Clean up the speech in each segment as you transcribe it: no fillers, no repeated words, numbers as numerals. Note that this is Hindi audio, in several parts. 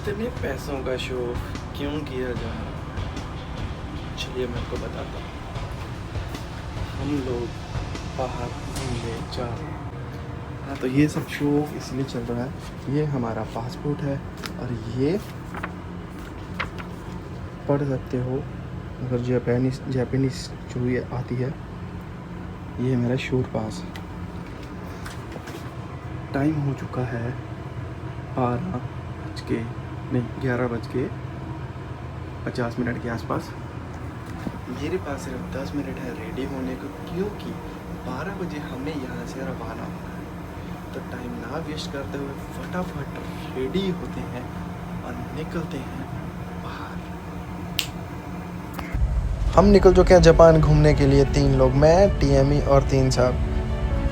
इतने पैसों का शो क्यों किया जा रहा है? चलिए मैं आपको बताता हूँ। हम लोग बाहर घूमने जा रहे हैं। हाँ, तो ये सब शो इसलिए चल रहा है। ये हमारा पासपोर्ट है और ये पढ़ सकते हो अगर जापानीज जो ये आती है। ये मेरा शोर पास। टाइम हो चुका है 11:50 के आसपास। मेरे पास सिर्फ 10 मिनट है रेडी होने को, क्योंकि 12 बजे हमें यहाँ से रवाना होना है। तो टाइम ना वेस्ट करते हुए फटाफट रेडी होते हैं और निकलते हैं बाहर। हम निकल चुके हैं जापान घूमने के लिए। 3 लोग, मैं, टीएमई और 3 साहब।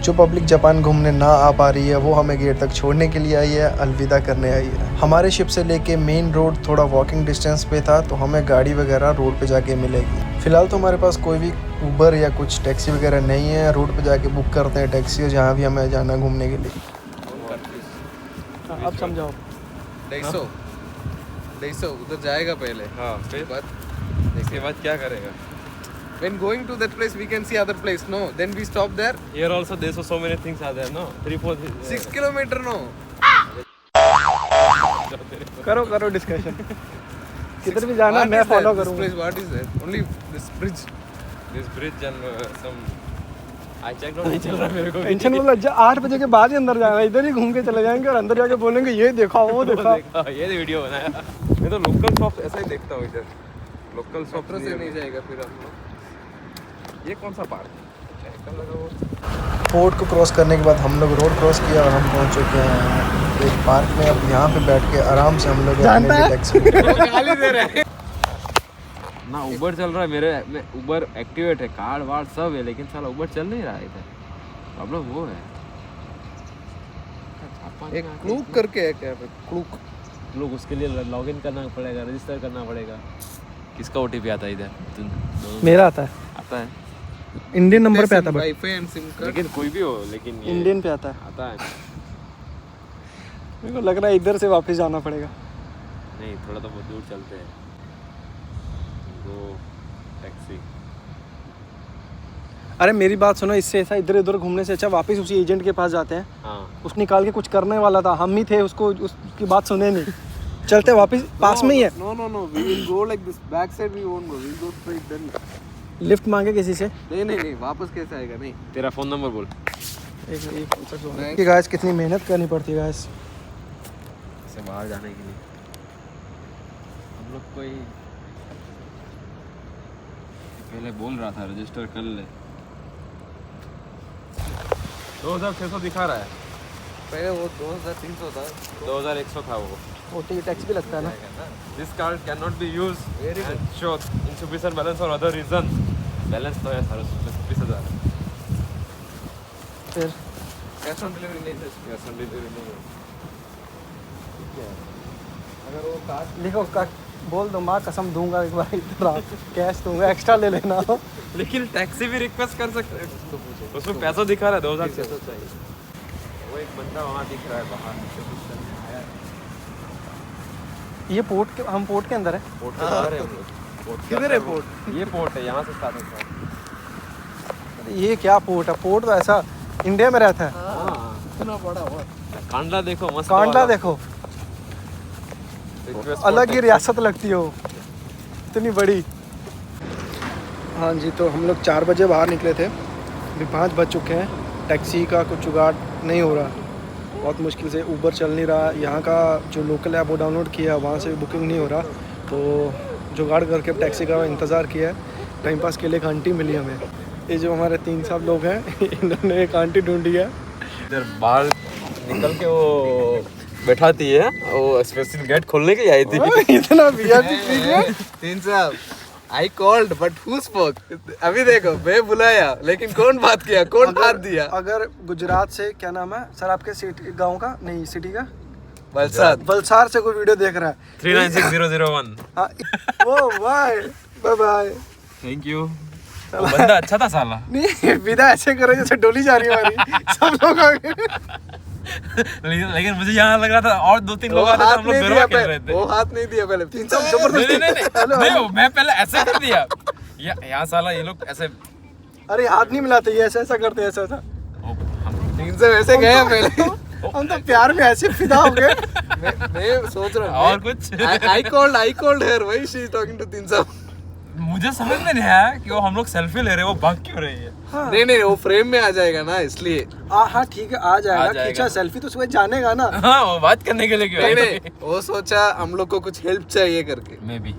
जो पब्लिक जापान घूमने ना आ पा रही है वो हमें गेट तक छोड़ने के लिए आई है, अलविदा करने आई है। हमारे शिप से लेके मेन रोड थोड़ा वॉकिंग डिस्टेंस पे था, तो हमें गाड़ी वगैरह रोड पे जाके मिलेगी। फिलहाल तो हमारे पास कोई भी उबर या कुछ टैक्सी वगैरह नहीं है। रोड पे जाके बुक करते हैं टैक्सी, जहाँ भी हमें जाना घूमने के लिए। अब समझाओ। 150 उधर जाएगा पहले। हाँ, फिर इसके बाद क्या करेगा? When going to that place, we can see other place. No, then we stop there. Here also there's so many things are there, no? 3-4 6 kilometer, no. करो डिस्कशन। किधर भी जाना मैं फॉलो This करूँगा। place, what is there? Only this bridge. This bridge and some I checked out नहीं चल रहा मेरे को। टेंशन वाला 8 बजे के बाद ही अंदर जाना। इधर ही घूम के चले जाएंगे और अंदर जाके बोलेंगे ये देखा वो देखा। ये वीडियो बनाया। मैं तो लोकल शॉप ऐसा ही देखता हूँ इधर। लोकल शॉप Metro से नहीं जाएगा फिर हम लोग। ये कौन सा पार्क है? साइकिल लगा हुआ। फोर्ट को क्रॉस करने के बाद हम लोग रोड क्रॉस किया और हम पहुंच चुके हैं एक पार्क में। अब यहाँ पे बैठ के आराम से हम लोग अपने लिए टैक्सी गाली दे रहे हैं। ना उबर चल रहा है मेरे में। उबर एक्टिवेट है, कार्ड वार्ड सब है, लेकिन साला उबर चल नहीं रहा है इधर। प्रॉब्लम वो है। एक क्लूक करके है क्या पे? क्लूक लोग उसके लिए लॉगिन करना पड़ेगा, रजिस्टर करना पड़ेगा। किसका ओटीपी आता है इधर? मेरा आता है इंडियन नंबर पे आता है, वाईफाई एंड सिम कार्ड। लेकिन कोई भी हो, लेकिन ये इंडियन पे आता है। आता है। मेरे को लग रहा है इधर से वापस जाना पड़ेगा। नहीं, थोड़ा तो बहुत दूर चलते हैं। गो टैक्सी। अरे मेरी बात सुनो, इससे ऐसा इधर उधर घूमने से अच्छा वापस उसी एजेंट के पास जाते हैं। हाँ, उस निकाल के कुछ करने वाला था, हम ही थे, उसको उसकी बात सुने नहीं। चलते वापस, पास में ही है। No, we will go like this. Back side we won't go. We'll go straight then. Lift मांगे किसी से। नहीं, वापस कैसे आएगा? नहीं। तेरा फोन नंबर बोल। एक गाइस कितनी मेहनत करनी पड़ती है गाइस से बाहर जाने के लिए। हम लोग कोई पहले बोल रहा था रजिस्टर कर ले। 2600 दिखा रहा है। पहले वो 2300 था। 2100 था वो। ओटी टैक्स भी लगता है ना। This card cannot be used and show insufficient balance or other reason. Balance तो है सर 20,000। फिर कैश ऑन डिलीवरी नहीं था। कैश ऑन डिलीवरी नहीं है। अगर वो कार्ड लिखो बोल दो, माँ कसम दूंगा एक बार इतना कैश दूंगा, एक्स्ट्रा ले लेना। लेकिन टैक्सी भी रिक्वेस्ट कर सकते हैं। उसमें पैसा दिखा रहा है 2600 चाहिए। वो एक बंदा वहाँ दिख रहा है बाहर। ये पोर्ट के, हम पोर्ट के अंदर है। पोर्ट के बाहर है हम लोग। किधर है पोर्ट? ये पोर्ट है, यहाँ से स्टार्ट होता है। ये क्या पोर्ट है? पोर्ट तो ऐसा इंडिया में रहता है। हाँ, इतना बड़ा हुआ। कांडला देखो, मस्त कांडला वाला। देखो, अलग ही रियासत लगती हो, इतनी बड़ी। हाँ जी, तो हम लोग 4 बजे बाहर निकले थे, अभी 5 बज चुके हैं। टैक्सी का कुछ जुगाड़ नहीं हो रहा, बहुत मुश्किल से उबर चल नहीं रहा। यहाँ का जो लोकल ऐप वो डाउनलोड किया है, वहाँ से भी बुकिंग नहीं हो रहा, तो जुगाड़ करके टैक्सी का इंतज़ार किया है। टाइम पास के लिए एक आंटी मिली हमें। ये जो हमारे 3 साहब लोग हैं, इन्होंने एक आंटी ढूंढी है। इधर बाहर निकल के वो बैठाती है, वो स्पेशल गेट खोलने के लिए आई थी। इतना वीआईपी। तीन साहब I called but who spoke? अभी देखो, मैं बुलाया लेकिन कौन बात किया, कौन हाथ दिया? अगर गुजरात से, क्या नाम है सर आपके सिटी गांव का, नहीं सिटी का, वलसाड से कोई वीडियो देख रहा है 396001। हाँ, वो बाय बाय। Thank you. बंदा अच्छा था साला। नहीं विदा ऐसे करो जैसे डोली जा रही है हमारी। सब लोग आगे लेकिन मुझे यहाँ लग रहा था और 2-3 लोग आते थे, हम लोग गरबा खेल रहे थे। वो हाथ नहीं दिया पहले, तीन सब नहीं जबरदस्ती। नहीं, मैं पहले ऐसे कर दिया। यहाँ साला ये लोग ऐसे, अरे हाथ नहीं मिलाते, ये ऐसा ऐसा करते, ऐसा ऐसा। तीन सब ऐसे गए पहले। हम तो प्यार में ऐसे फिदा हो गए। मैं सोच रहा हूँ और कुछ आई कॉल्ड हर, वही शी इज टॉकिंग टू तीन सब। मुझे समझ में नहीं आया कि वो हम लोग सेल्फी ले रहे हैं, वो भाग क्यों रही है। हाँ। नहीं वो फ्रेम में आ जाएगा ना, इसलिए। हाँ ठीक है, आ जाएगा। खींचा सेल्फी तो सुबह जानेगा ना। हाँ, वो बात करने के लिए क्यों नहीं वो सोचा हम लोग को कुछ हेल्प चाहिए करके। मैं भी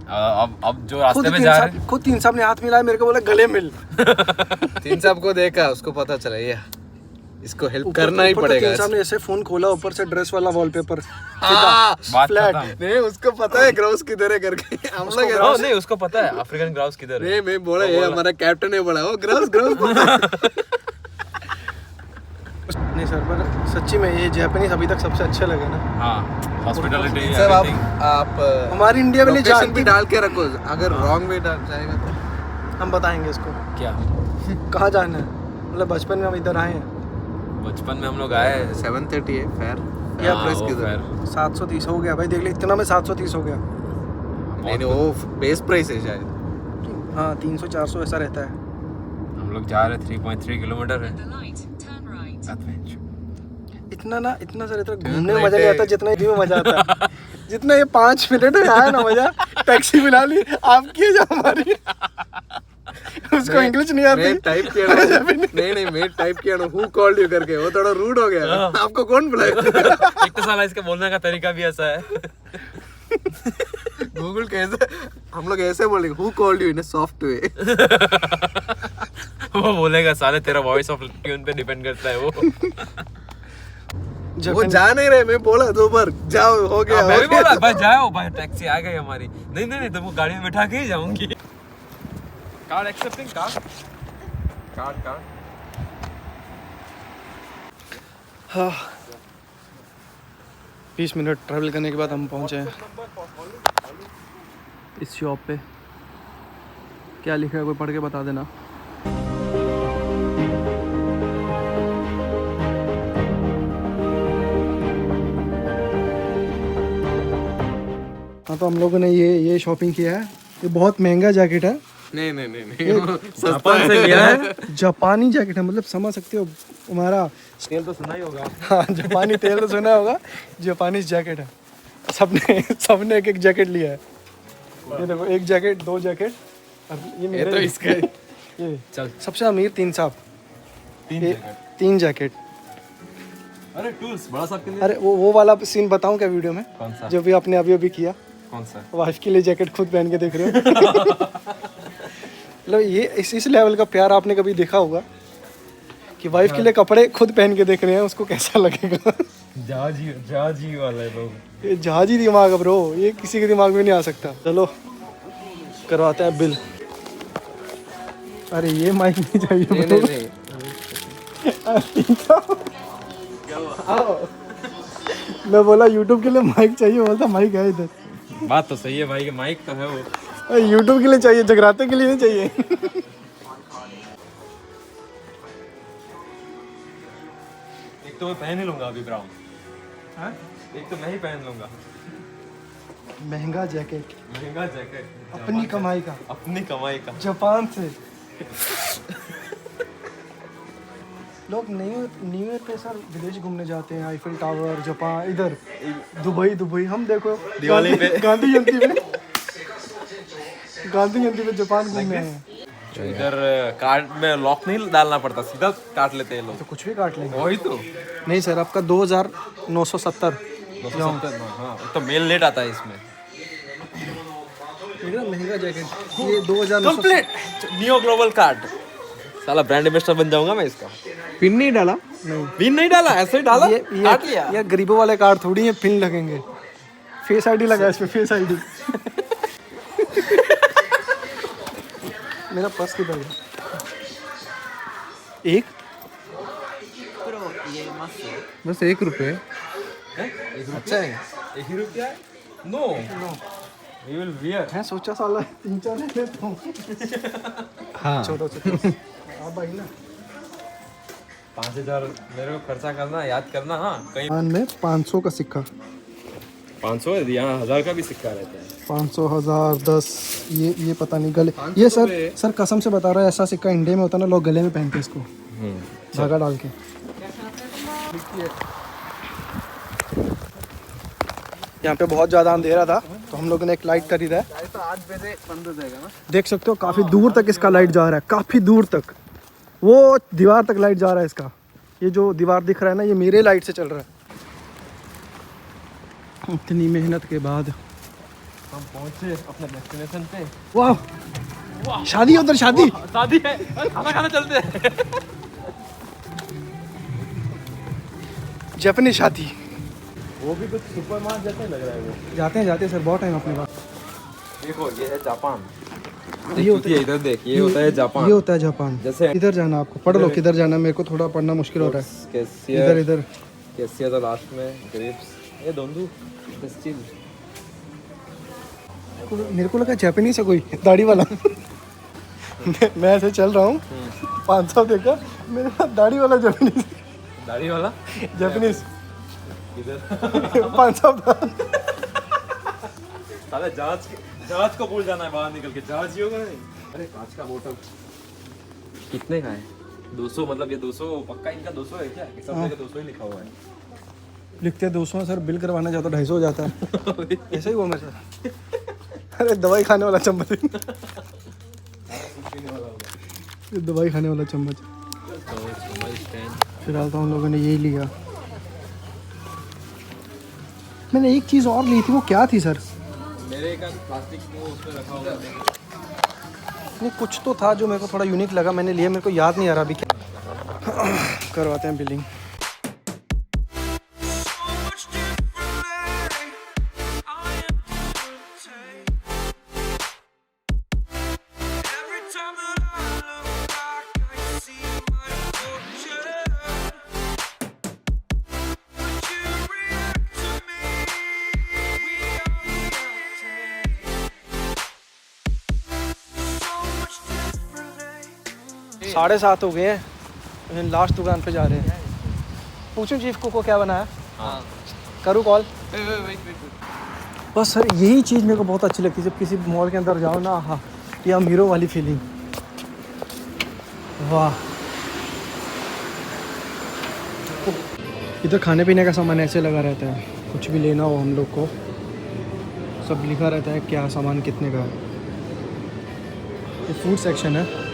अब जो रास्ते में जा रहे हैं, खुद तीन साहब ने हाथ मिलाया, मेरे को बोला गले मिल। तीन साहब को देखा, उसको पता चला ये इसको हेल्प करना ही पड़ेगा। तीन साहब ने ऐसे फोन खोला, ऊपर से ड्रेस वाला वॉलपेपर बात फ्लैट। खत्म। नहीं उसको पता है ग्राउस किधर है करके। हम लोग हाँ, नहीं उसको पता है अफ्रीकन ग्राउस किधर है। नहीं मैं बोला ये हमारा कैप्टन है, बोला वो ग्राउस। नहीं सर, पर सच्ची में ये जापानीज अभी तक सबसे अच्छे लगे ना। हाँ, हॉस्पिटलिटी सब आप हमारी इंडिया वाली लोकेशन भी डाल के रखो, अगर रॉन्ग वे डाल जाएगा तो हम बताएंगे इसको क्या कहाँ जाना है। मतलब बचपन में हम इधर आए हैं, बचपन में हम लोग आए 730 है फेयर या प्रेस वो किधर? fair। 730 हो गया भाई, देख ले इतना में 730 हो गया। नहीं वो बेस प्राइस है शायद। हाँ 300-400 ऐसा रहता है। हम लोग जा रहे 3.3 किलोमीटर है। इतना सर, इतना घूमने में मजा नहीं आता जितना ये में मजा आता है। जितना ये 5 मिनट में आया ना मजा, टैक्सी मिला ली आप किए जा हमारी। उसको इंग्लिश नहीं आती। मैं टाइप किया ना, नहीं मैं टाइप किया ना हु कॉल्ड यू करके, वो थोड़ा रूड हो गया। आपको कौन बुलाया? एक तो साला इसका बोलने का तरीका भी ऐसा है। गूगल कैसे, हम लोग ऐसे बोलेंगे who called you in a soft way. वो बोलेगा साले तेरा वॉइस ऑफ ट्यून पे डिपेंड करता है वो। वो जा नहीं रहे, मैं बोला 2 बार जाओ, हो गया। मैं भी बोला भाई जाओ भाई, टैक्सी आ गई हमारी। नहीं तुमको गाड़ी में बैठा के ही जाऊंगी। Card accepting card. हाँ 20 मिनट ट्रैवल करने के बाद हम पहुंचे हैं इस शॉप पे। क्या लिखा है कोई पढ़ के बता देना। हाँ तो हम लोगों ने ये शॉपिंग किया है। ये बहुत महंगा जैकेट है। नहीं जापान से लिया है। जापानी जैकेट है, मतलब समझ सकते हो हमारा तेल तो सुना ही होगा। हाँ जापानी तेल तो सुना होगा। जापानी जैकेट है। सबने एक जैकेट लिया है। ये देखो 1 जैकेट 2 जैकेट और ये मेरे तो इसका ये चल सबसे अमीर 3 साहब 3 जैकेट। अरे टूल्स बड़ा साहब के लिए। अरे वो वाला सीन बताऊं क्या वीडियो में? कौन सा? जो भी आपने अभी किया। कौन सा? वाइफ के लिए जैकेट खुद पहन के देख रहे हो। मतलब ये इस लेवल का प्यार आपने कभी देखा होगा कि वाइफ के लिए कपड़े खुद पहन के देख रहे हैं, उसको कैसा लगेगा? जहाजी वाले लोग। ये जहाजी दिमाग है ब्रो, ये किसी के दिमाग में नहीं आ सकता। चलो करवाते हैं बिल। अरे ये माइक नहीं चाहिए ब्रो। नहीं आओ। मैं बोला यूट्यूब के लिए माइक चाहिए, बोलता माइक है इधर। बात तो सही है भाई, के माइक तो है वो। यूट्यूब के लिए चाहिए, जगराते के लिए नहीं चाहिए। एक तो मैं पहन ही लूंगा अभी ब्राउन। हाँ? एक तो मैं ही पहन लूंगा। महंगा जैकेट, महंगा जैकेट अपनी कमाई का, अपनी कमाई का। जापान से। लोग न्यू ईयर पे सर विदेश घूमने जाते हैं, आईफिल टावर, जापान, इधर दुबई। हम देखो दिवाली पे गांधी जयंती पे जापान घूमने हैं। इधर कार्ड में लॉक नहीं डालना पड़ता, सीधा काट लेते हैं लोग। तो कुछ भी काट लेंगे। वही तो। नहीं सर, आपका 2970। 270। हाँ तो मेल लेट आता है इसमें। महंगा जैकेट ये 2000 कंप्लीट नियो ग्लोबल कार्ड। साला ब्रांड एम्बेसडर बन जाऊंगा मैं इसका। पिन नहीं डाला? नहीं, पिन नहीं डाला, ऐसे ही डाला, काट लिया। ये गरीबों वाले कार्ड थोड़ी है पिन लगेंगे। फेस आईडी लगा इस पे, फेस आईडी। मेरा पर्स किधर है? एक बस 1 रुपए। अच्छा है। 1 ही रुपया है? No we will wear. है, सोचा साला 3-4 ले लेता हूँ। हाँ छोटा आप भाई ना 5,000 मेरे को खर्चा करना, याद करना। हाँ कहीं कान में 500 का सिक्का, 500 है, यहाँ 1000 का भी सिक्का रहता है। 500, 1000, 10, ये पता नहीं गले, ये सर कसम से बता रहा है, ऐसा सिक्का इंडिया में होता ना, लोग गले में पहनते इसको धागा डाल के। यहाँ पे बहुत ज़्यादा अंधेरा था तो हम लोगों ने एक लाइट खरीदा है। 8 बजे बंद हो जाएगा ना। देख सकते हो काफ़ी दूर तक इसका लाइट जा रहा है, काफ़ी दूर तक, वो दीवार तक लाइट जा रहा है इसका। ये जो दीवार दिख रहा है ना, ये मेरे लाइट से चल रहा है। इतनी मेहनत के बाद हम पहुंचे अपने डेस्टिनेशन पे। वाह, शादी है उधर, शादी शादी है, खाना खाना चलते हैं। जापानी शादी। वो भी कुछ सुपर मार्ट जैसे लग रहा है वो। जाते हैं सर, बहुत टाइम अपने पास। देखो ये है जापान। ये होता है, इधर देख, ये होता है जापान। ये होता है जापान। जैसे इधर जाना, आपको पढ़ लो किधर जाना, मेरे को थोड़ा पढ़ना मुश्किल हो रहा है। कैशियर, इधर कैशियर तो लास्ट में, ग्रेप्स, ये दोनों स्टील। मेरे को लगा जापानीज है कोई, दाढ़ी वाला। मैं ऐसे चल रहा हूँ, 500 देखा, मेरे पास दाढ़ी वाला जापानीज, दाढ़ी वाला जापानीज इधर 500 था। साले जहाज को भूल जाना है बाहर निकल के, जहाज ही होगा नहीं। अरे कांच का बोतल कितने का है? 200, मतलब ये 200 पक्का इनका 200 है क्या? सब जगह 200 ही लिखा हुआ है। लिखते 200 सर, बिल करवाना चाहता 250 हो जाता है। ऐसे ही हुआ मेरे साथ। अरे दवाई खाने वाला चम्मच, ये दवाई खाने वाला चम्मच। फिलहाल तो हम लोगों ने यही लिया। मैंने एक चीज़ और ली थी, वो क्या थी सर? मेरे का प्लास्टिक वो उसमें रखा हुआ है। नहीं, कुछ तो था जो मेरे को थोड़ा यूनिक लगा, मैंने लिया, मेरे को याद नहीं आ रहा अभी क्या। करवाते हैं बिलिंग। साढ़े 7 हो गए हैं, लास्ट दुकान पे जा रहे हैं। पूछूं चीफ को क्या बनाया? हाँ करूँ कॉल? बस सर यही चीज़ मेरे को बहुत अच्छी लगती है, जब किसी मॉल के अंदर जाओ ना, हाँ, ये अमीरों वाली फीलिंग। वाह, इधर खाने पीने का सामान ऐसे लगा रहता है, कुछ भी लेना हो हम लोग को सब लिखा रहता है क्या सामान कितने का है। ये फूड सेक्शन है,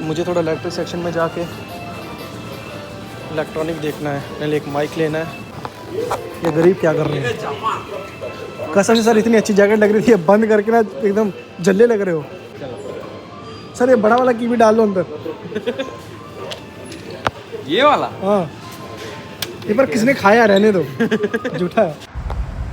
मुझे थोड़ा इलेक्ट्रिक सेक्शन में जाके इलेक्ट्रॉनिक देखना है। पहले एक माइक लेना है। ये गरीब क्या कर रहे हैं? कसम से सर इतनी अच्छी जैकेट लग रही थी, बंद करके ना एकदम जल्ले लग रहे हो। सर ये बड़ा वाला की भी डाल लो अंदर। ये वाला? हाँ, ये पर किसने खाया, रहने दो, झूठा है।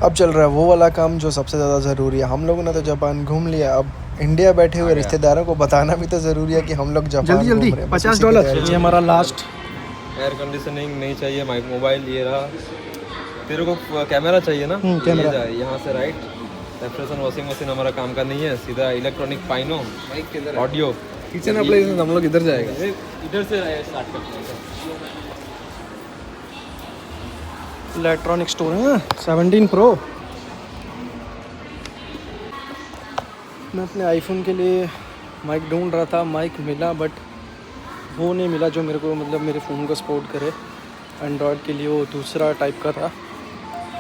अब चल रहा है वो वाला काम जो सबसे ज़्यादा ज़रूरी है। हम लोगों ने तो जापान घूम लिया, अब इंडिया बैठे हुए रिश्तेदारों को बताना भी तो ज़रूरी है कि हम लोग जापान जल्दी घूम रहे हैं। $50 ये हमारा लास्ट। एयर कंडीशनिंग नहीं चाहिए, मोबाइल ये रहा। तेरे को कैमरा चाहिए ना? कैमरा। यहाँ से राइट, रेफ्रिजरेशन वॉशिंग मशीन हमारा काम का नहीं है, सीधा इलेक्ट्रॉनिक पाइनो, ऑडियो, किचन अप्लायंसेस हम लोग इधर जाएगा। इधर से स्टार्ट करते हैं। इलेक्ट्रॉनिक स्टोर है 17 प्रो। मैं अपने आईफोन के लिए माइक ढूंढ रहा था, माइक मिला बट वो नहीं मिला जो मेरे को, मतलब मेरे फ़ोन को सपोर्ट करे। एंड्रॉयड के लिए वो दूसरा टाइप का था,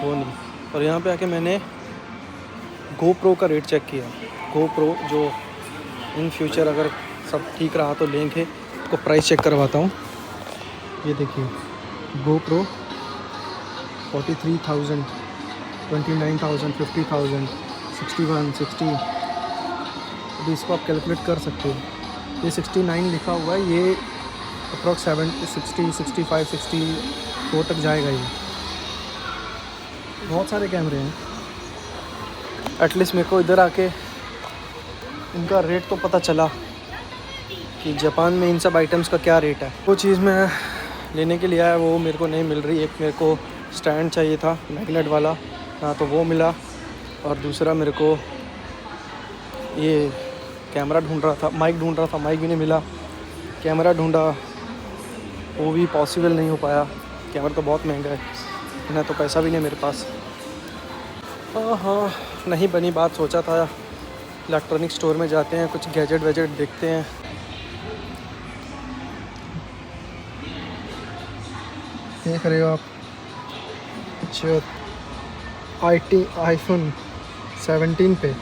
वो नहीं। और यहाँ पे आके मैंने GoPro का रेट चेक किया। GoPro जो इन फ्यूचर अगर सब ठीक रहा तो लेंगे, तो प्राइस चेक करवाता हूँ। ये देखिए GoPro 43,000, 29,000, 50,000, 61, 60। अभी इसको आप कैलकुलेट कर सकते हो। ये 69 लिखा हुआ है, ये अप्रॉक्स 70, 60, 65, 64 तक जाएगा। ये बहुत सारे कैमरे हैं। एटलीस्ट मेरे को इधर आके इनका रेट तो पता चला कि जापान में इन सब आइटम्स का क्या रेट है। वो चीज़ मैं लेने के लिए आया, वो मेरे को नहीं मिल रही। एक मेरे को स्टैंड चाहिए था मैग्नेट वाला, ना तो वो मिला, और दूसरा मेरे को ये कैमरा ढूंढ रहा था, माइक ढूंढ रहा था, माइक भी नहीं मिला। कैमरा ढूंढा, वो भी पॉसिबल नहीं हो पाया। कैमरा तो बहुत महंगा है, इतना तो पैसा भी नहीं मेरे पास। हाँ, नहीं बनी बात। सोचा था इलेक्ट्रॉनिक स्टोर में जाते हैं, कुछ गैजेट वैजेट देखते हैं। देख रहे हो आप, अच्छा iPhone 17 पे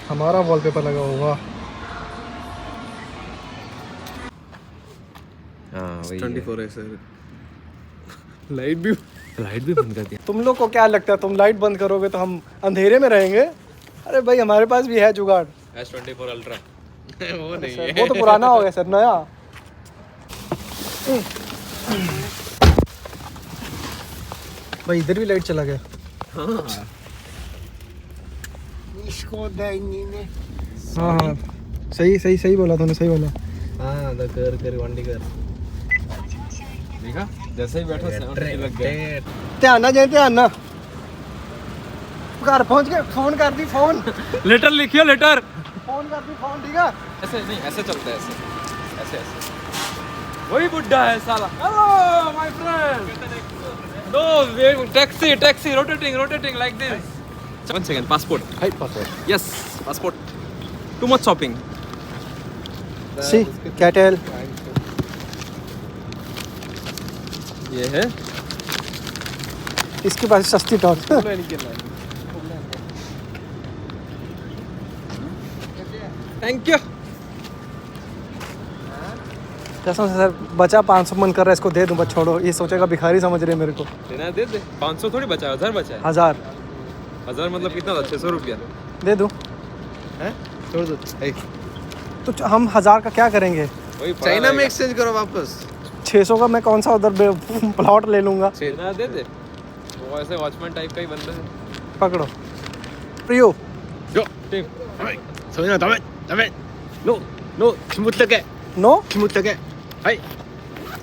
हमारा वॉलपेपर लगा हुआ। हाँ वही 24 है सर। लाइट भी बंद कर दिया। तुम लोग को क्या लगता है तुम लाइट बंद करोगे तो हम अंधेरे में रहेंगे? अरे भाई हमारे पास भी है जुगाड़। S24 अल्ट्रा वो नहीं सर, वो तो पुराना हो गया सर, नया। भाई इधर भी लाइट चला गया। हाँ हाँ, सही बोला तूने, सही बोला। हाँ तो कर वंडी कर। देखा जैसे ही बैठा sound लग गया। ध्यान ना जाए, ध्यान ना। घर पहुंच गए, फोन कर दी, फोन लेटर लिखियो, लेटर। फोन कर दी, फोन। ठीक है, ऐसे नहीं, ऐसे चलता है, ऐसे वही बुड्ढा है साला। Hello my friend. No taxi rotating like this. 1 second, passport. Hi password. Yes, passport. Too much shopping. See cattle. ये है इसके पास सस्ती टॉर्च। Thank you. कसम से सर, बचा 500 मन कर रहा है, इसको दे दूं, बस छोड़ो। ये सोचेगा भिखारी समझ रहे मेरे को। देना दे 500 थोड़ी बचा है, 1000 बचा है। 1000 मतलब कितना था? 600 रुपया। दे दूं हैं? छोड़ दो। तो हम 1000 का क्या करेंगे? वही चाइना में एक्सचेंज करो वापस। 600 का मैं कौन सा उधर प्लॉट ले लूंगा। देना दे वो ऐसे वॉचमैन टाइप का ही बंदा है। पकड़ो प्रियो। जो टिप सोना दामे नो किमुतलगे नो किमुतलगे हाय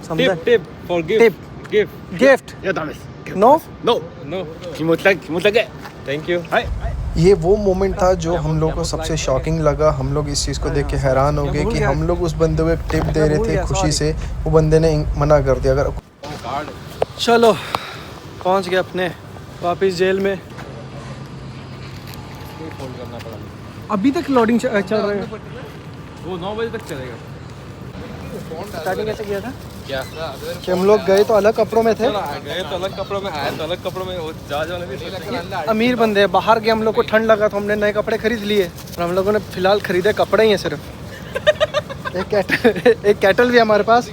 समझा। टिप फॉर गिफ्ट गिफ्ट या दामे नो। नो किमुतलगे थैंक यू। हाय ये वो मोमेंट था जो हम लोग को सबसे शॉकिंग लगा। हम लोग इस चीज़ को देख के हैरान हो गए कि हम लोग उस बंदे को एक टिप दे रहे थे खुशी से, वो बंदे ने मना कर दिया। अगर चलो पहुंच गए अपने वापस जेल में। फोन करना पड़ा। अभी तक लोडिंग चल रहा है। वो 9 बजे तक चलेगा। स्टार्टिंग कैसे किया था क्या कि हम लोग गए तो अलग कपड़ों में थे, गए तो अलग कपड़ों में, आए तो अलग कपड़ों में। वो जहाज वाले भी अमीर बंदे हैं। बाहर गए, हम लोग को ठंड लगा तो हमने नए कपड़े खरीद लिए और हम लोगों ने फिलहाल खरीदे कपड़े ही हैं सिर्फ। एक कैटल भी है हमारे पास।